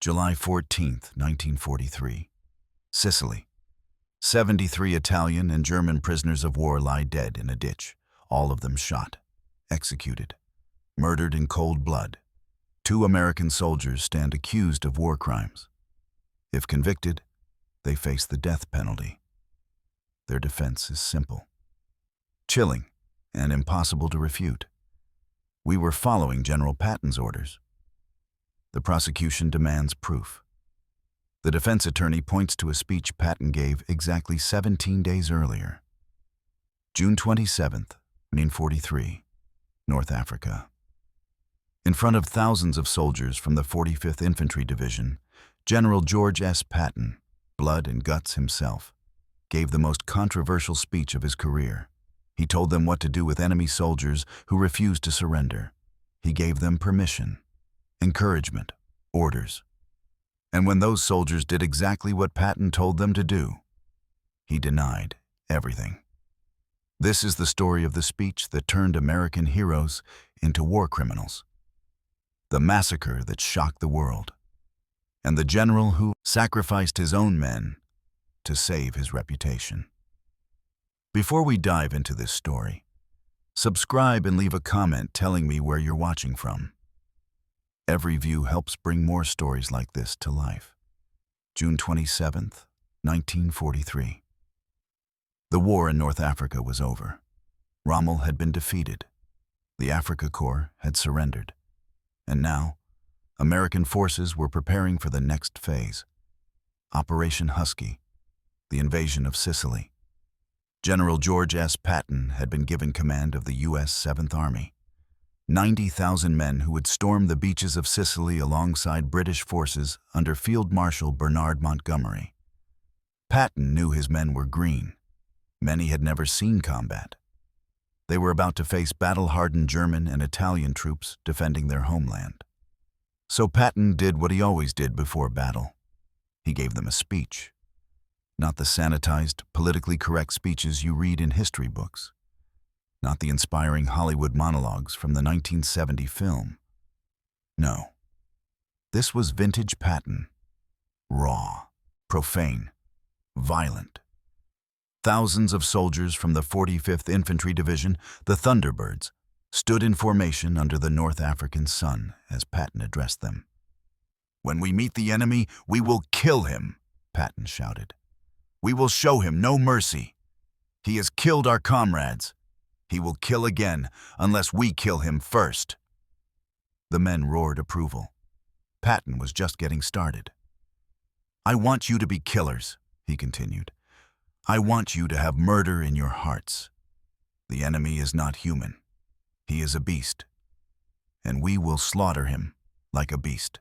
July 14, 1943. Sicily. 73 Italian and German prisoners of war lie dead in a ditch, all of them shot, executed, murdered in cold blood. 2 American soldiers stand accused of war crimes. If convicted, they face the death penalty. Their defense is simple, chilling, and impossible to refute. We were following General Patton's orders. The prosecution demands proof. The defense attorney points to a speech Patton gave exactly 17 days earlier. June 27, 1943, North Africa. In front of thousands of soldiers from the 45th Infantry Division, General George S. Patton, blood and guts himself, gave the most controversial speech of his career. He told them what to do with enemy soldiers who refused to surrender. He gave them permission, encouragement, orders. And when those soldiers did exactly what Patton told them to do, he denied everything. This is the story of the speech that turned American heroes into war criminals, the massacre that shocked the world, and the general who sacrificed his own men to save his reputation. Before we dive into this story, subscribe and leave a comment telling me where you're watching from. Every view helps bring more stories like this to life. June 27, 1943. The war in North Africa was over. Rommel had been defeated. The Afrika Korps had surrendered. And now, American forces were preparing for the next phase. Operation Husky, the invasion of Sicily. General George S. Patton had been given command of the U.S. 7th Army. 90,000 men who would storm the beaches of Sicily alongside British forces under Field Marshal Bernard Montgomery. Patton knew his men were green. Many had never seen combat. They were about to face battle-hardened German and Italian troops defending their homeland. So Patton did what he always did before battle. He gave them a speech. Not the sanitized, politically correct speeches you read in history books. Not the inspiring Hollywood monologues from the 1970 film. No. This was vintage Patton. Raw, profane, violent. Thousands of soldiers from the 45th Infantry Division, the Thunderbirds, stood in formation under the North African sun as Patton addressed them. "When we meet the enemy, we will kill him," Patton shouted. "We will show him no mercy. He has killed our comrades. He will kill again unless we kill him first." The men roared approval. Patton was just getting started. "I want you to be killers," he continued. "I want you to have murder in your hearts. The enemy is not human. He is a beast, and we will slaughter him like a beast."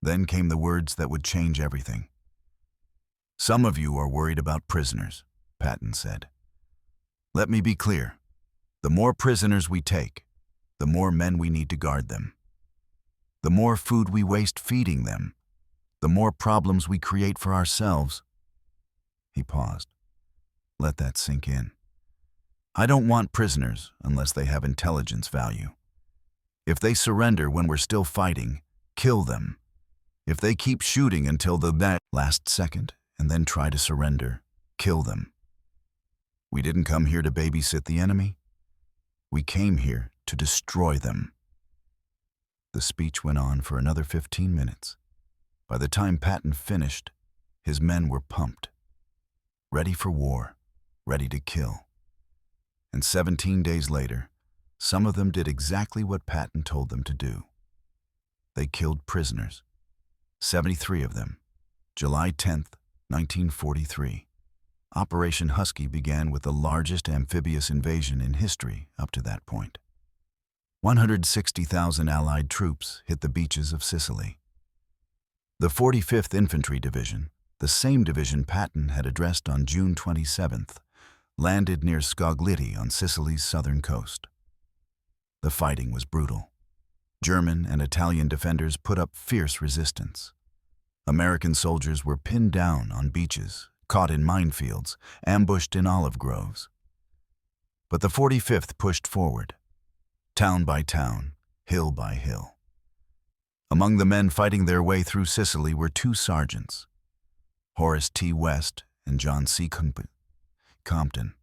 Then came the words that would change everything. "Some of you are worried about prisoners," Patton said. "Let me be clear. The more prisoners we take, the more men we need to guard them. The more food we waste feeding them, the more problems we create for ourselves." He paused. Let that sink in. "I don't want prisoners unless they have intelligence value. If they surrender when we're still fighting, kill them. If they keep shooting until the last second and then try to surrender, kill them. We didn't come here to babysit the enemy. We came here to destroy them." The speech went on for another 15 minutes. By the time Patton finished, his men were pumped, ready for war, ready to kill. And 17 days later, some of them did exactly what Patton told them to do. They killed prisoners, 73 of them, July 10, 1943. Operation Husky began with the largest amphibious invasion in history up to that point. 160,000 Allied troops hit the beaches of Sicily. The 45th Infantry Division, the same division Patton had addressed on June 27th, landed near Scogliti on Sicily's southern coast. The fighting was brutal. German and Italian defenders put up fierce resistance. American soldiers were pinned down on beaches, caught in minefields, ambushed in olive groves. But the 45th pushed forward, town by town, hill by hill. Among the men fighting their way through Sicily were two sergeants, Horace T. West and John C. Compton.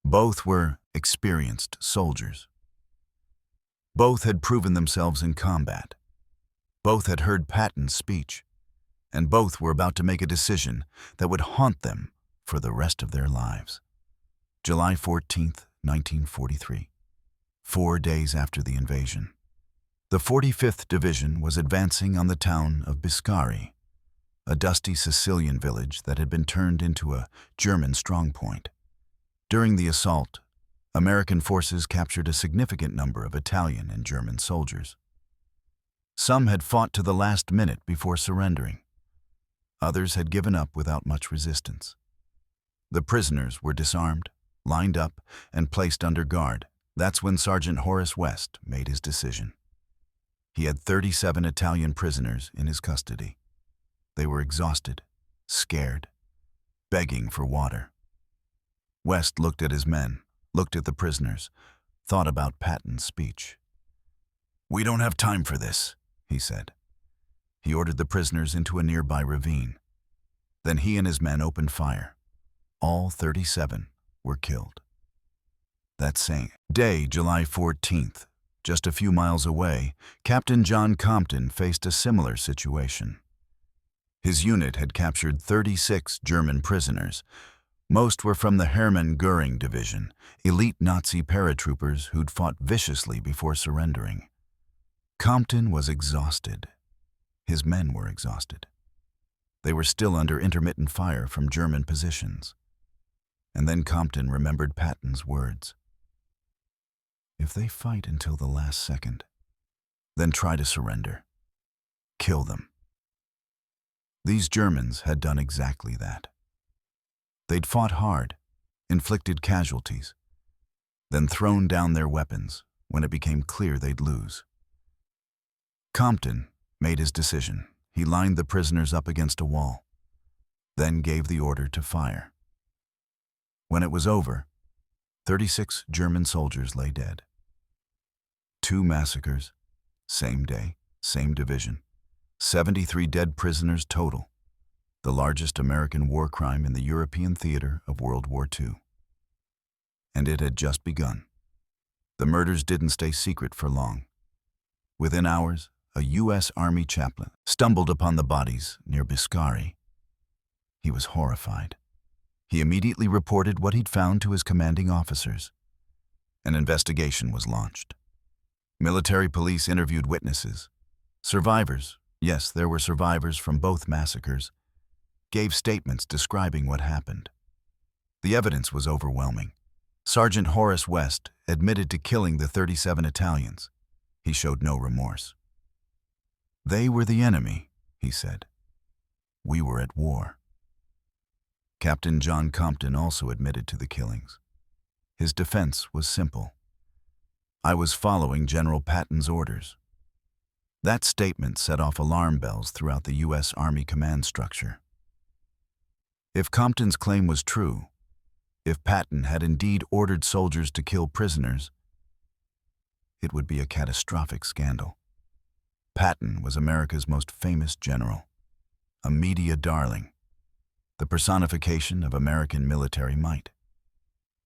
Both were experienced soldiers. Both had proven themselves in combat. Both had heard Patton's speech, and both were about to make a decision that would haunt them for the rest of their lives. July 14th, 1943, 4 days after the invasion. The 45th Division was advancing on the town of Biscari, a dusty Sicilian village that had been turned into a German strongpoint. During the assault, American forces captured a significant number of Italian and German soldiers. Some had fought to the last minute before surrendering. Others had given up without much resistance. The prisoners were disarmed, lined up, and placed under guard. That's when Sergeant Horace West made his decision. He had 37 Italian prisoners in his custody. They were exhausted, scared, begging for water. West looked at his men, looked at the prisoners, thought about Patton's speech. "We don't have time for this," he said. He ordered the prisoners into a nearby ravine. Then he and his men opened fire. All 37 were killed. That same day, July 14th, just a few miles away, Captain John Compton faced a similar situation. His unit had captured 36 German prisoners. Most were from the Hermann Göring Division, elite Nazi paratroopers who'd fought viciously before surrendering. Compton was exhausted. His men were exhausted. They were still under intermittent fire from German positions. And then Compton remembered Patton's words. "If they fight until the last second, then try to surrender. Kill them." These Germans had done exactly that. They'd fought hard, inflicted casualties, then thrown down their weapons when it became clear they'd lose. Compton made his decision. He lined the prisoners up against a wall, then gave the order to fire. When it was over, 36 German soldiers lay dead. 2 massacres, same day, same division. 73 dead prisoners total, the largest American war crime in the European theater of World War II. And it had just begun. The murders didn't stay secret for long. Within hours, a U.S. Army chaplain stumbled upon the bodies near Biscari. He was horrified. He immediately reported what he'd found to his commanding officers. An investigation was launched. Military police interviewed witnesses. Survivors, yes, there were survivors from both massacres, gave statements describing what happened. The evidence was overwhelming. Sergeant Horace West admitted to killing the 37 Italians. He showed no remorse. "They were the enemy," he said. "We were at war." Captain John Compton also admitted to the killings. His defense was simple. "I was following General Patton's orders." That statement set off alarm bells throughout the U.S. Army command structure. If Compton's claim was true, if Patton had indeed ordered soldiers to kill prisoners, it would be a catastrophic scandal. Patton was America's most famous general, a media darling, the personification of American military might,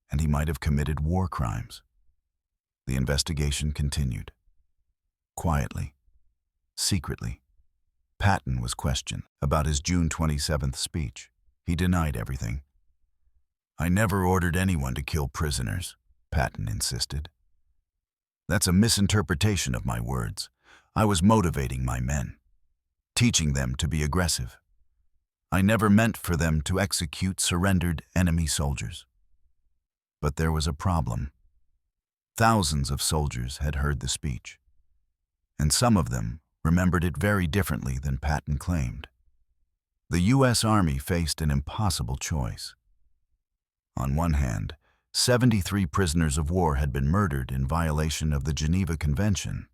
and he might have committed war crimes. The investigation continued. Quietly, secretly, Patton was questioned about his June 27th speech. He denied everything. "I never ordered anyone to kill prisoners," Patton insisted. "That's a misinterpretation of my words. I was motivating my men, teaching them to be aggressive. I never meant for them to execute surrendered enemy soldiers." But there was a problem. Thousands of soldiers had heard the speech, and some of them remembered it very differently than Patton claimed. The U.S. Army faced an impossible choice. On one hand, 73 prisoners of war had been murdered in violation of the Geneva Convention.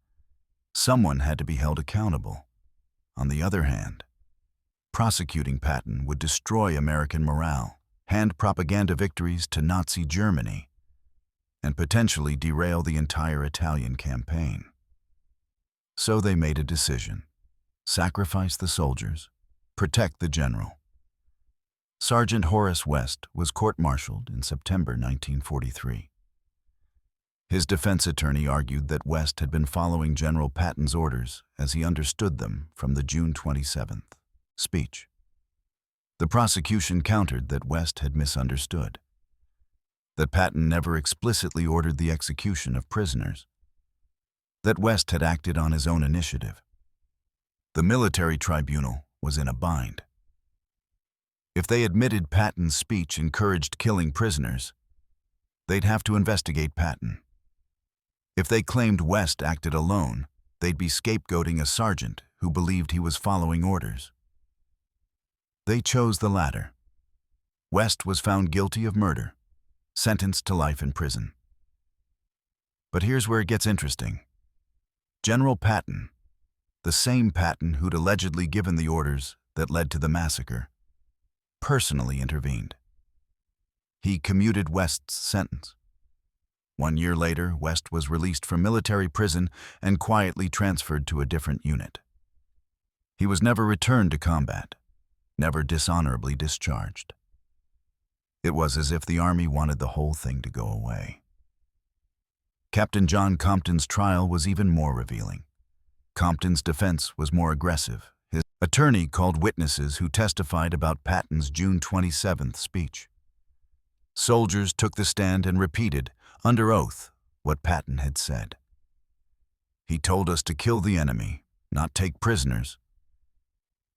Someone had to be held accountable. On the other hand, prosecuting Patton would destroy American morale, hand propaganda victories to Nazi Germany, and potentially derail the entire Italian campaign. So they made a decision: sacrifice the soldiers, protect the general. Sergeant Horace West was court-martialed in September 1943. His defense attorney argued that West had been following General Patton's orders as he understood them from the June 27th speech. The prosecution countered that West had misunderstood, that Patton never explicitly ordered the execution of prisoners, that West had acted on his own initiative. The military tribunal was in a bind. If they admitted Patton's speech encouraged killing prisoners, they'd have to investigate Patton. If they claimed West acted alone, they'd be scapegoating a sergeant who believed he was following orders. They chose the latter. West was found guilty of murder, sentenced to life in prison. But here's where it gets interesting. General Patton, the same Patton who'd allegedly given the orders that led to the massacre, personally intervened. He commuted West's sentence. 1 year later, West was released from military prison and quietly transferred to a different unit. He was never returned to combat, never dishonorably discharged. It was as if the Army wanted the whole thing to go away. Captain John Compton's trial was even more revealing. Compton's defense was more aggressive. His attorney called witnesses who testified about Patton's June 27th speech. Soldiers took the stand and repeated, under oath, what Patton had said. He told us to kill the enemy, not take prisoners.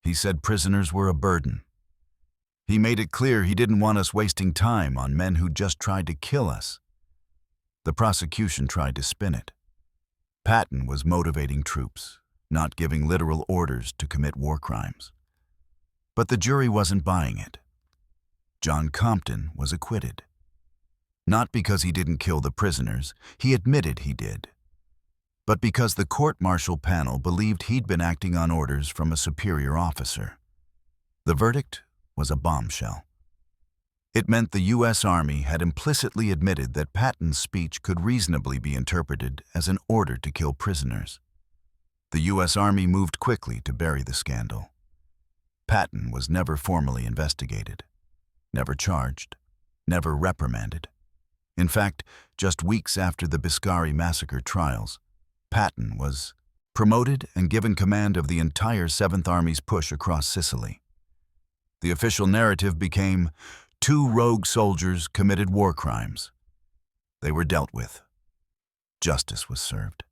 He said prisoners were a burden. He made it clear he didn't want us wasting time on men who just tried to kill us. The prosecution tried to spin it. Patton was motivating troops, not giving literal orders to commit war crimes. But the jury wasn't buying it. John Compton was acquitted. Not because he didn't kill the prisoners, he admitted he did, but because the court-martial panel believed he'd been acting on orders from a superior officer. The verdict was a bombshell. It meant the U.S. Army had implicitly admitted that Patton's speech could reasonably be interpreted as an order to kill prisoners. The U.S. Army moved quickly to bury the scandal. Patton was never formally investigated, never charged, never reprimanded. In fact, just weeks after the Biscari Massacre trials, Patton was promoted and given command of the entire 7th Army's push across Sicily. The official narrative became, 2 rogue soldiers committed war crimes. They were dealt with. Justice was served.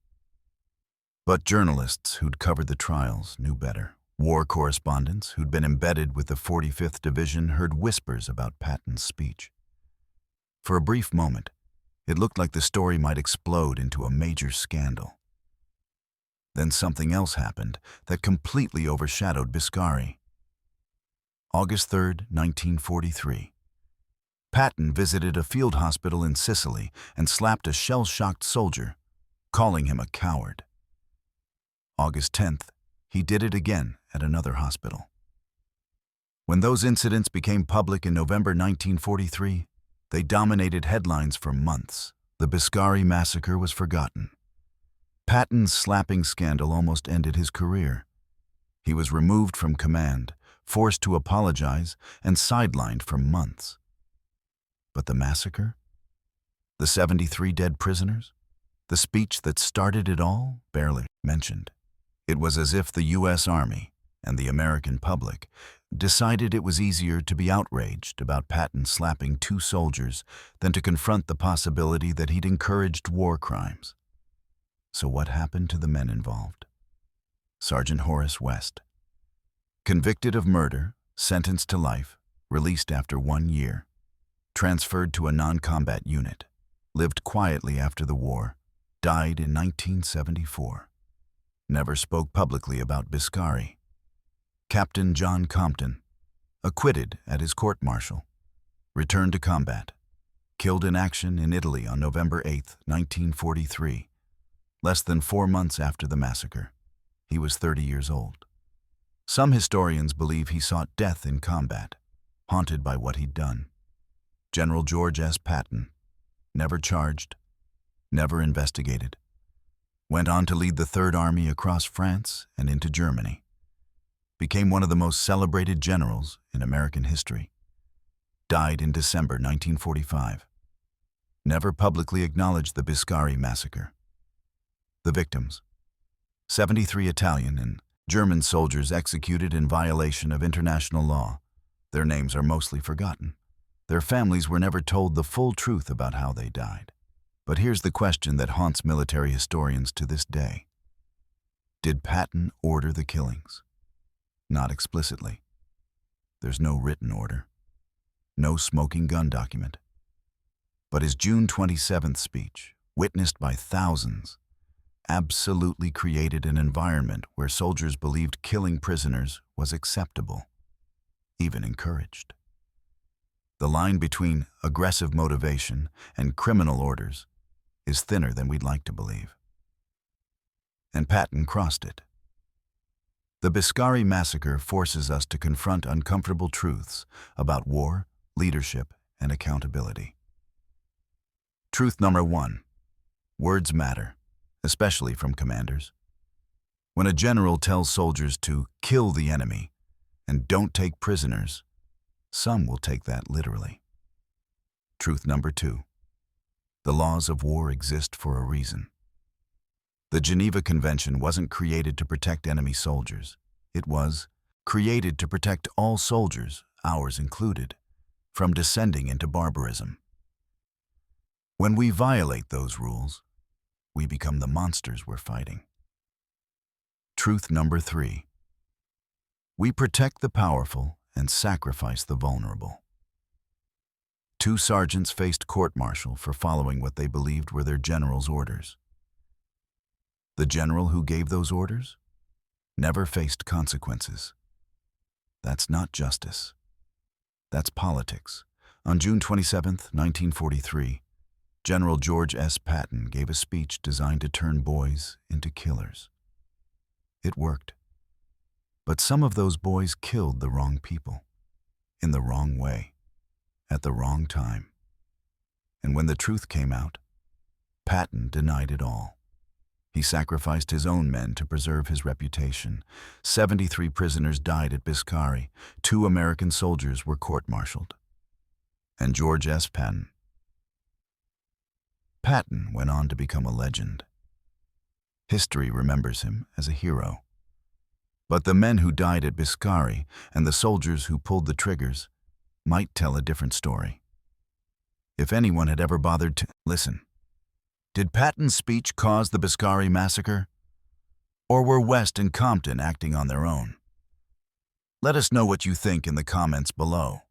But journalists who'd covered the trials knew better. War correspondents who'd been embedded with the 45th Division heard whispers about Patton's speech. For a brief moment, it looked like the story might explode into a major scandal. Then something else happened that completely overshadowed Biscari. August 3, 1943. Patton visited a field hospital in Sicily and slapped a shell-shocked soldier, calling him a coward. August 10th, he did it again at another hospital. When those incidents became public in November 1943, they dominated headlines for months. The Biscari Massacre was forgotten. Patton's slapping scandal almost ended his career. He was removed from command, forced to apologize, and sidelined for months. But the massacre? The 73 dead prisoners? The speech that started it all? Barely mentioned. It was as if the U.S. Army and the American public decided it was easier to be outraged about Patton slapping 2 soldiers than to confront the possibility that he'd encouraged war crimes. So what happened to the men involved? Sergeant Horace West, convicted of murder, sentenced to life, released after 1 year, transferred to a non-combat unit, lived quietly after the war, died in 1974. Never spoke publicly about Biscari. Captain John Compton, acquitted at his court-martial, returned to combat, killed in action in Italy on November 8, 1943, less than 4 months after the massacre. He was 30 years old. Some historians believe he sought death in combat, haunted by what he'd done. General George S. Patton, never charged, never investigated. went on to lead the Third Army across France and into Germany, became one of the most celebrated generals in American history, died in December 1945, never publicly acknowledged the Biscari Massacre. The victims: 73 Italian and German soldiers executed in violation of international law. Their names are mostly forgotten. Their families were never told the full truth about how they died. But here's the question that haunts military historians to this day. Did Patton order the killings? Not explicitly. There's no written order, no smoking gun document. But his June 27th speech, witnessed by thousands, absolutely created an environment where soldiers believed killing prisoners was acceptable, even encouraged. The line between aggressive motivation and criminal orders is thinner than we'd like to believe. And Patton crossed it. The Biscari Massacre forces us to confront uncomfortable truths about war, leadership, and accountability. Truth number 1. Words matter, especially from commanders. When a general tells soldiers to kill the enemy and don't take prisoners, some will take that literally. Truth number 2. The laws of war exist for a reason. The Geneva Convention wasn't created to protect enemy soldiers. It was created to protect all soldiers, ours included, from descending into barbarism. When we violate those rules, we become the monsters we're fighting. Truth number 3. We protect the powerful and sacrifice the vulnerable. 2 sergeants faced court-martial for following what they believed were their general's orders. The general who gave those orders never faced consequences. That's not justice. That's politics. On June 27, 1943, General George S. Patton gave a speech designed to turn boys into killers. It worked. But some of those boys killed the wrong people, in the wrong way, at the wrong time. And when the truth came out, Patton denied it all. He sacrificed his own men to preserve his reputation. 73 prisoners died at Biscari. 2 American soldiers were court-martialed. And George S. Patton went on to become a legend. History remembers him as a hero. But the men who died at Biscari and the soldiers who pulled the triggers might tell a different story. If anyone had ever bothered to listen, did Patton's speech cause the Biscari Massacre? Or were West and Compton acting on their own? Let us know what you think in the comments below.